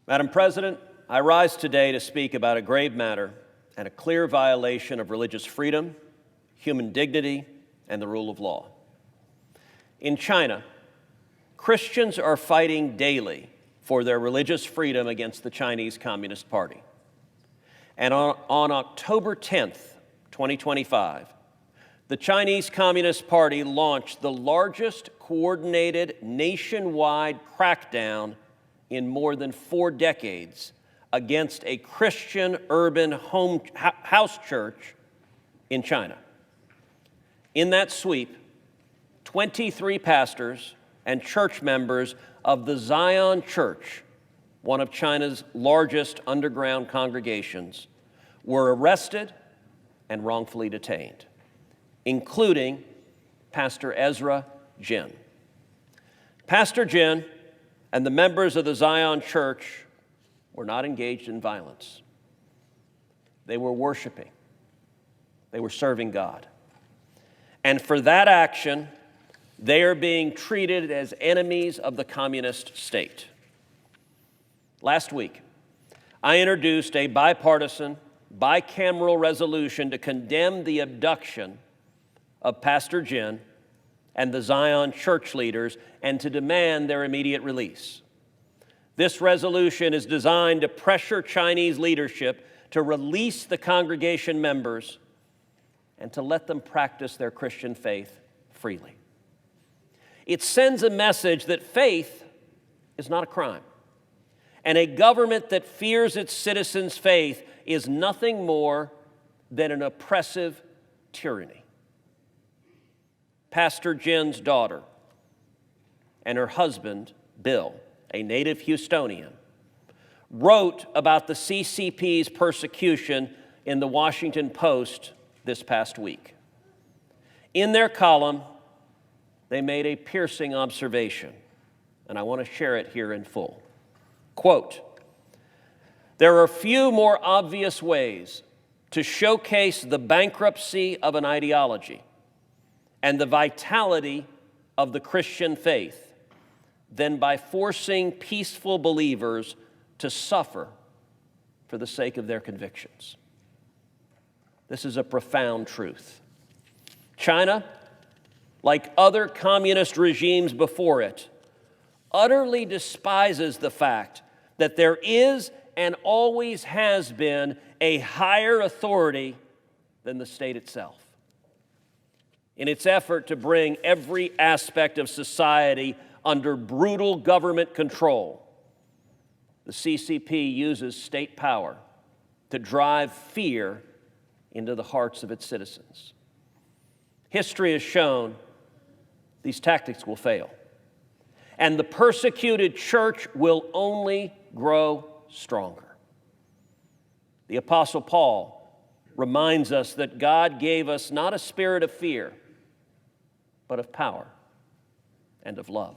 Madam President, I rise today to speak about a grave matter and a clear violation of religious freedom, human dignity, and the rule of law. In China, Christians are fighting daily for their religious freedom against the Chinese Communist Party. And on October 10th, 2025, the Chinese Communist Party launched the largest coordinated nationwide crackdown in more than 4 decades against a Christian urban house church in China. In that sweep, 23 pastors and church members of the Zion Church, one of China's largest underground congregations, were arrested and wrongfully detained, including Pastor Ezra Jin. Pastor Jin and the members of the Zion Church were not engaged in violence. They were worshiping. They were serving God. And for that action, they are being treated as enemies of the communist state. Last week, I introduced a bipartisan, bicameral resolution to condemn the abduction of Pastor Jin and the Zion church leaders and to demand their immediate release. This resolution is designed to pressure Chinese leadership to release the congregation members and to let them practice their Christian faith freely. It sends a message that faith is not a crime, and a government that fears its citizens' faith is nothing more than an oppressive tyranny. Pastor Jin's daughter and her husband, Bill, a native Houstonian, wrote about the CCP's persecution in the Washington Post this past week. In their column, they made a piercing observation, and I want to share it here in full. Quote, "There are few more obvious ways to showcase the bankruptcy of an ideology and the vitality of the Christian faith than by forcing peaceful believers to suffer for the sake of their convictions." This is a profound truth. China, like other communist regimes before it, utterly despises the fact that there is and always has been a higher authority than the state itself. In its effort to bring every aspect of society under brutal government control, the CCP uses state power to drive fear into the hearts of its citizens. History has shown these tactics will fail, and the persecuted church will only grow stronger. The Apostle Paul reminds us that God gave us not a spirit of fear, but of power and of love.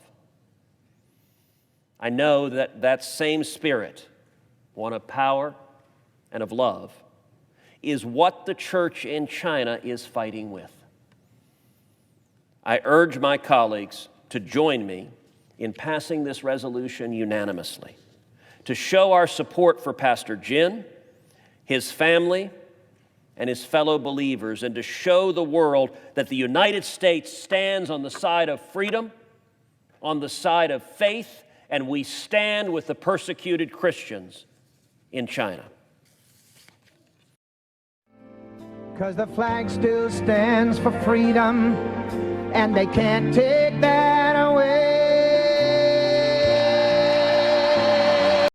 I know that that same spirit, one of power and of love, is what the church in China is fighting with. I urge my colleagues to join me in passing this resolution unanimously, to show our support for Pastor Jin, his family, and his fellow believers, and to show the world that the United States stands on the side of freedom, on the side of faith, and we stand with the persecuted Christians in China. Because the flag still stands for freedom, and they can't take that